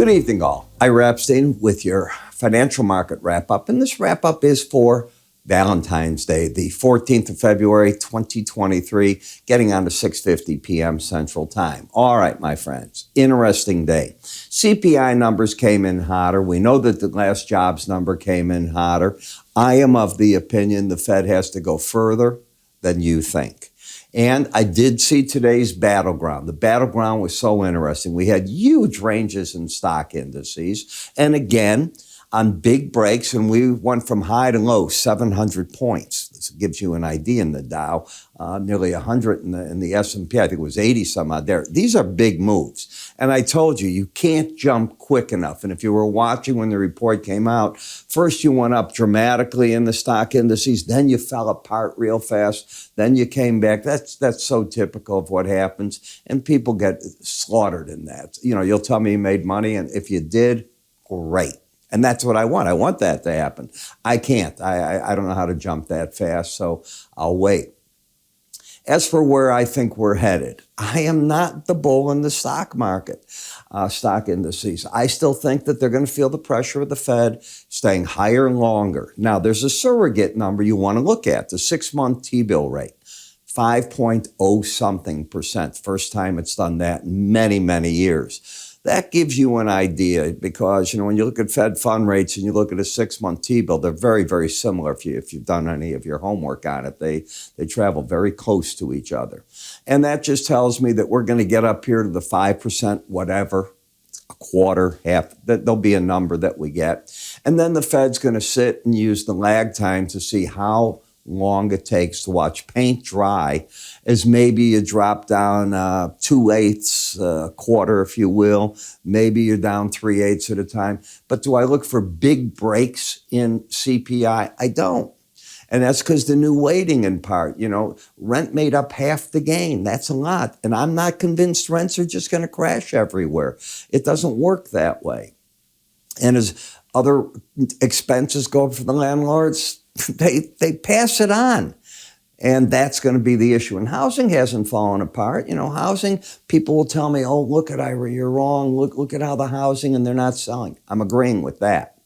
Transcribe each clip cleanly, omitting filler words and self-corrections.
Good evening, all. Ira Epstein with your financial market wrap-up. And this wrap-up is for Valentine's Day, the 14th of February, 2023, getting on to 6:50 p.m. Central Time. All right, my friends, interesting day. CPI numbers came in hotter. We know that the last jobs number came in hotter. I am of the opinion the Fed has to go further than you think. And I did see today's battleground. The battleground was so interesting. We had huge ranges in stock indices. And again, on big breaks, and we went from high to low, 700 points. This gives you an idea in the Dow, nearly 100 in the S&P. I think it was 80 some odd there. These are big moves. And I told you, you can't jump quick enough. And if you were watching when the report came out, first you went up dramatically in the stock indices, then you fell apart real fast, then you came back. That's so typical of what happens. And people get slaughtered in that. You know, you'll tell me you made money, and if you did, great. And that's what I want. I want that to happen. I can't. I don't know how to jump that fast, so I'll wait. As for where I think we're headed, I am not the bull in the stock market, stock indices. I still think that they're going to feel the pressure of the Fed staying higher and longer. Now, there's a surrogate number you want to look at, the 6-month T-bill rate, 5.0 something percent. First time it's done that in many, many years. That gives you an idea because, you know, when you look at Fed fund rates and you look at a 6-month T-bill, they're very, very similar if you've done any of your homework on it. They travel very close to each other. And that just tells me that we're going to get up here to the 5%, whatever, a quarter, half, that there'll be a number that we get. And then the Fed's going to sit and use the lag time to see how long it takes to watch paint dry, as maybe you drop down 2/8, a quarter, if you will. Maybe you're down 3/8 at a time. But do I look for big breaks in CPI? I don't. And that's because the new weighting in part, you know, rent made up half the gain. That's a lot. And I'm not convinced rents are just going to crash everywhere. It doesn't work that way. And as other expenses go up for the landlords, they pass it on. And that's going to be the issue. And housing hasn't fallen apart. You know, housing, people will tell me, oh, look at Ira, you're wrong. Look at how the housing, and they're not selling. I'm agreeing with that.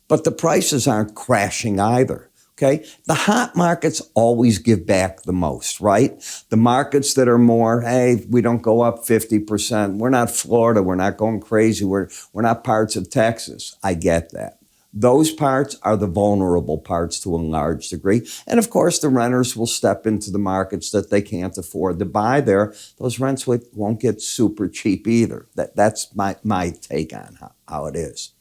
But the prices aren't crashing either. Okay? The hot markets always give back the most, right? The markets that are more, hey, we don't go up 50%. We're not Florida. We're not going crazy. We're not parts of Texas. I get that. Those parts are the vulnerable parts to a large degree. And of course, the renters will step into the markets that they can't afford to buy there. Those rents won't get super cheap either. That's my take on how it is.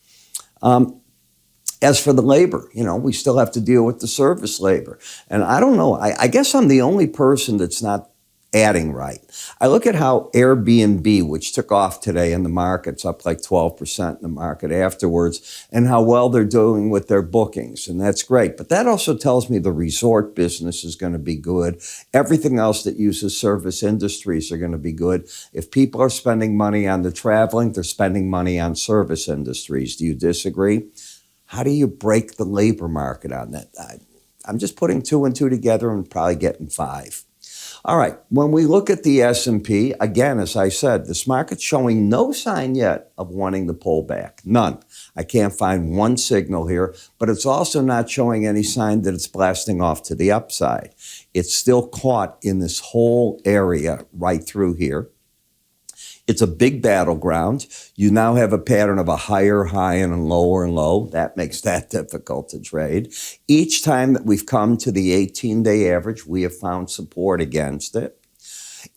As for the labor, you know, we still have to deal with the service labor. And I don't know, I guess I'm the only person that's not adding right. I look at how Airbnb, which took off today in the markets, up like 12% in the market afterwards, and how well they're doing with their bookings. And that's great. But that also tells me the resort business is going to be good. Everything else that uses service industries are going to be good. If people are spending money on the traveling, they're spending money on service industries. Do you disagree? How do you break the labor market on that? I'm just putting 2 and 2 together and probably getting 5. All right, when we look at the S&P, again, as I said, this market's showing no sign yet of wanting to pull back. None. I can't find one signal here, but it's also not showing any sign that it's blasting off to the upside. It's still caught in this whole area right through here. It's a big battleground. You now have a pattern of a higher high and a lower low. That makes that difficult to trade. Each time that we've come to the 18-day average, we have found support against it.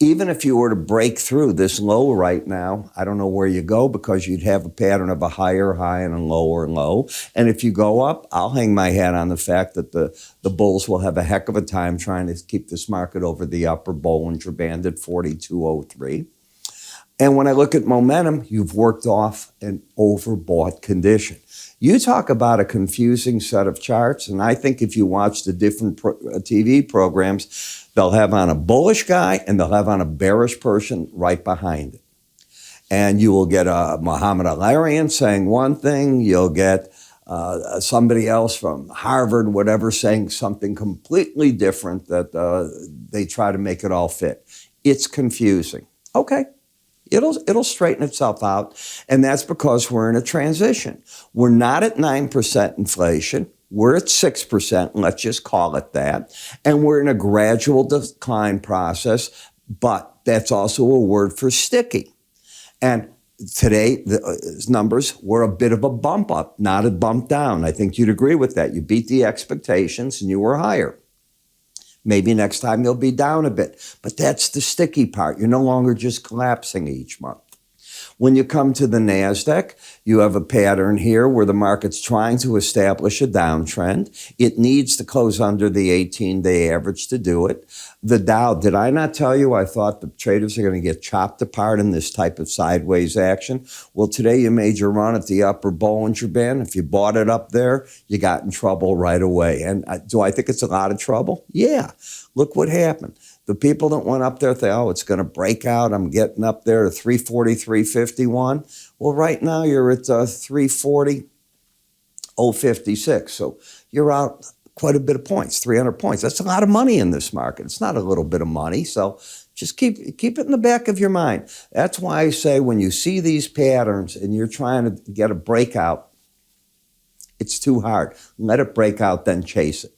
Even if you were to break through this low right now, I don't know where you go because you'd have a pattern of a higher high and a lower low. And if you go up, I'll hang my hat on the fact that the bulls will have a heck of a time trying to keep this market over the upper Bollinger Band at 4203. And when I look at momentum, you've worked off an overbought condition. You talk about a confusing set of charts, and I think if you watch the different TV programs, they'll have on a bullish guy and they'll have on a bearish person right behind it. And you will get a Muhammad Al-Arian saying one thing, you'll get somebody else from Harvard, whatever, saying something completely different that they try to make it all fit. It's confusing. Okay. It'll straighten itself out, and that's because we're in a transition. We're not at 9% inflation. We're at 6%, let's just call it that. And we're in a gradual decline process, but that's also a word for sticky. And today, the numbers were a bit of a bump up, not a bump down. I think you'd agree with that. You beat the expectations and you were higher. Maybe next time you'll be down a bit. But that's the sticky part. You're no longer just collapsing each month. When you come to the NASDAQ, you have a pattern here where the market's trying to establish a downtrend. It needs to close under the 18-day average to do it. The Dow, did I not tell you I thought the traders are going to get chopped apart in this type of sideways action? Well, today you made your run at the upper Bollinger Band. If you bought it up there, you got in trouble right away. And do I think it's a lot of trouble? Yeah. Look what happened. The people that went up there think, oh, it's going to break out. I'm getting up there to 340, 351. Well, right now you're at 340, 056. So you're out quite a bit of points, 300 points. That's a lot of money in this market. It's not a little bit of money. So just keep it in the back of your mind. That's why I say when you see these patterns and you're trying to get a breakout, it's too hard. Let it break out, then chase it.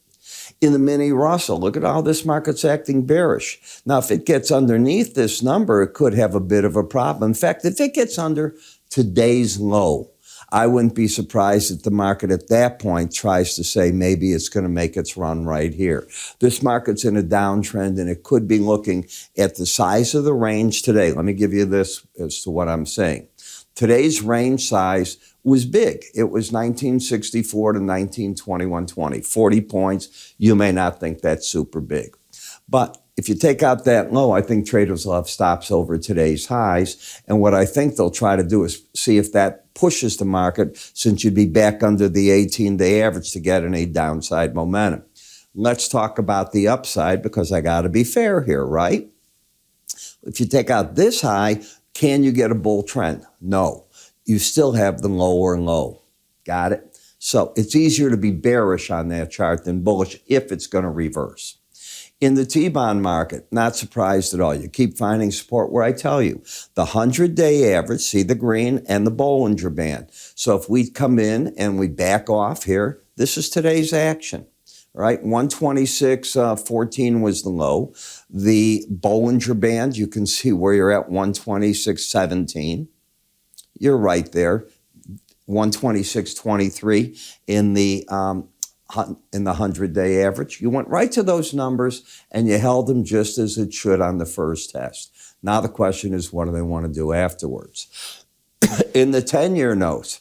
In the mini Russell, look at how this market's acting bearish. Now, if it gets underneath this number, it could have a bit of a problem. In fact, if it gets under today's low, I wouldn't be surprised if the market at that point tries to say maybe it's going to make its run right here. This market's in a downtrend, and it could be looking at the size of the range today. Let me give you this as to what I'm saying. Today's range size was big. It was 1964 to 1921.20, 40 points. You may not think that's super big. But if you take out that low, I think traders will have stops over today's highs. And what I think they'll try to do is see if that pushes the market, since you'd be back under the 18-day average to get any downside momentum. Let's talk about the upside, because I got to be fair here, right? If you take out this high, can you get a bull trend? No. You still have the lower low. Got it? So it's easier to be bearish on that chart than bullish if it's going to reverse. In the T-bond market, not surprised at all. You keep finding support where I tell you. The 100-day average, see the green, and the Bollinger Band. So if we come in and we back off here, this is today's action. Right, 126.14 was the low. The Bollinger Band, you can see where you're at, 126.17. You're right there, 126.23 in the 100-day average. You went right to those numbers and you held them just as it should on the first test. Now the question is, what do they want to do afterwards? In the 10-year notes,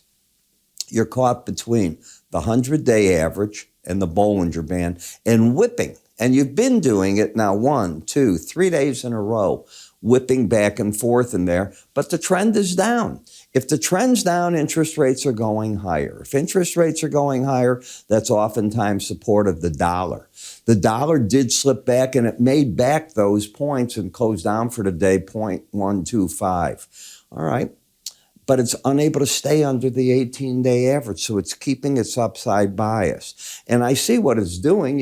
you're caught between the 100-day average and the Bollinger Band and whipping. And you've been doing it now 1, 2, 3 days in a row, whipping back and forth in there. But the trend is down. If the trend's down, interest rates are going higher. If interest rates are going higher, that's oftentimes supportive of the dollar. The dollar did slip back, and it made back those points and closed down for the day 0.125. All right. But it's unable to stay under the 18-day average, so it's keeping its upside bias. And I see what it's doing.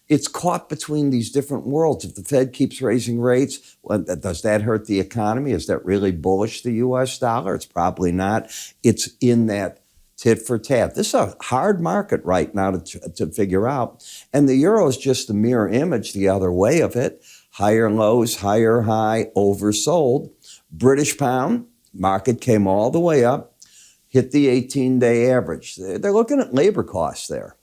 It's caught between these different worlds. If the Fed keeps raising rates, well, does that hurt the economy? Is that really bullish the U.S. dollar? It's probably not. It's in that tit for tat. This is a hard market right now to figure out. And the euro is just a mirror image the other way of it. Higher lows, higher high, oversold. British pound. Market came all the way up, hit the 18-day average. They're looking at labor costs there.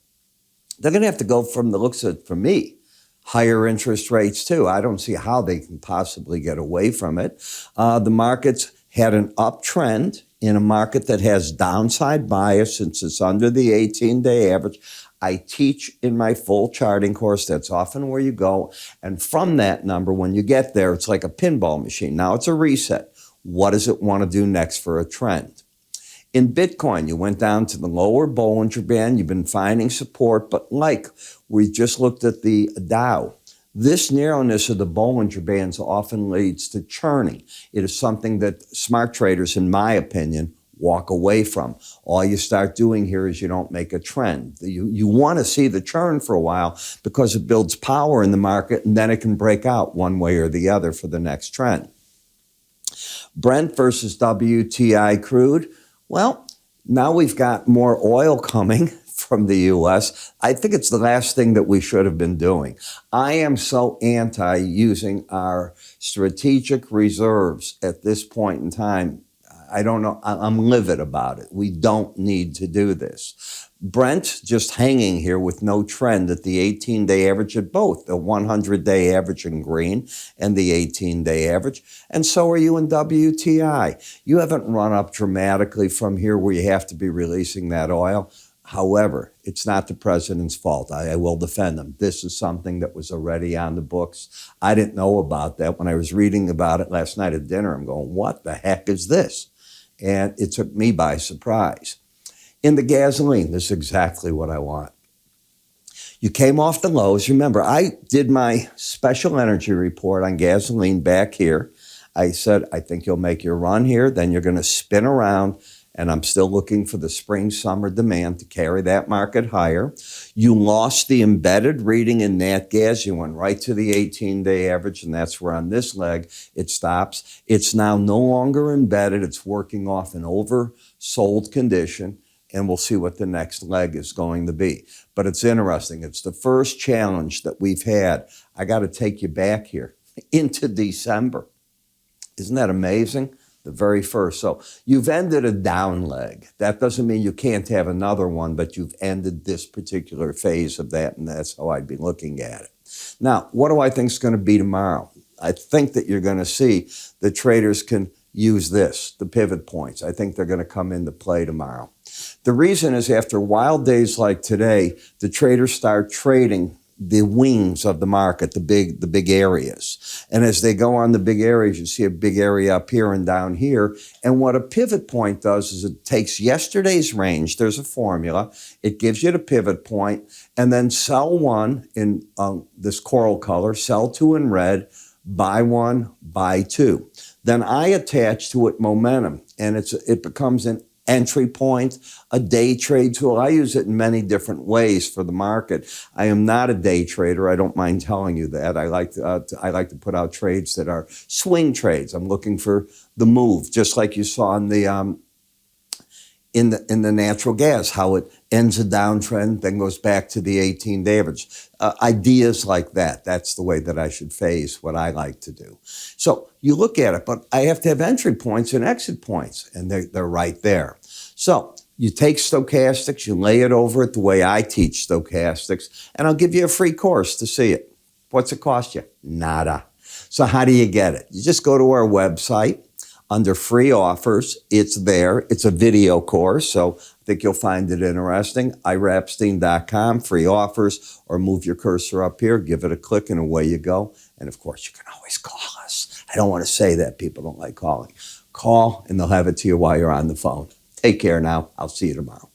They're going to have to go, from the looks of it, for me, higher interest rates too. I don't see how they can possibly get away from it. The markets had an uptrend in a market that has downside bias since it's under the 18-day average. I teach in my full charting course. That's often where you go. And from that number, when you get there, it's like a pinball machine. Now it's a reset. What does it want to do next for a trend? In Bitcoin, you went down to the lower Bollinger Band. You've been finding support, but like we just looked at the Dow, this narrowness of the Bollinger Bands often leads to churning. It is something that smart traders, in my opinion, walk away from. All you start doing here is you don't make a trend. You want to see the churn for a while because it builds power in the market, and then it can break out one way or the other for the next trend. Brent versus WTI crude. Well, now we've got more oil coming from the U.S. I think it's the last thing that we should have been doing. I am so anti using our strategic reserves at this point in time. I don't know. I'm livid about it. We don't need to do this. Brent just hanging here with no trend at the 18-day average at both, the 100-day average in green and the 18-day average. And so are you in WTI. You haven't run up dramatically from here where you have to be releasing that oil. However, it's not the president's fault. I will defend him. This is something that was already on the books. I didn't know about that. When I was reading about it last night at dinner, I'm going, what the heck is this? And it took me by surprise. In the gasoline, this is exactly what I want. You came off the lows. Remember, I did my special energy report on gasoline back here. I said, I think you'll make your run here. Then you're going to spin around. And I'm still looking for the spring-summer demand to carry that market higher. You lost the embedded reading in nat gas. You went right to the 18-day average, and that's where on this leg it stops. It's now no longer embedded. It's working off an oversold condition, and we'll see what the next leg is going to be. But it's interesting. It's the first challenge that we've had. I got to take you back here into December. Isn't that amazing? The very first. So you've ended a down leg. That doesn't mean you can't have another one, but you've ended this particular phase of that, and that's how I'd be looking at it. Now, what do I think is going to be tomorrow? I think that you're going to see the traders can use this, the pivot points. I think they're going to come into play tomorrow. The reason is after wild days like today, the traders start trading the wings of the market, the big areas. And as they go on the big areas, you see a big area up here and down here. And what a pivot point does is it takes yesterday's range, there's a formula, it gives you the pivot point, and then sell one in this coral color, sell two in red, buy one, buy two. Then I attach to it momentum, and it becomes an entry point, a day trade tool. I use it in many different ways for the market. I am not a day trader. I don't mind telling you that. I like to put out trades that are swing trades. I'm looking for the move, just like you saw in the natural gas, how it ends a downtrend, then goes back to the 18-day average. Ideas like that. That's the way that I should phase what I like to do. So you look at it, but I have to have entry points and exit points, and they're right there. So you take stochastics, you lay it over it the way I teach stochastics, and I'll give you a free course to see it. What's it cost you? Nada. So how do you get it? You just go to our website. Under free offers, it's there. It's a video course, so I think you'll find it interesting. IraEpstein.com, free offers, or move your cursor up here, give it a click, and away you go. And of course, you can always call us. I don't want to say that. People don't like calling. Call, and they'll have it to you while you're on the phone. Take care now. I'll see you tomorrow.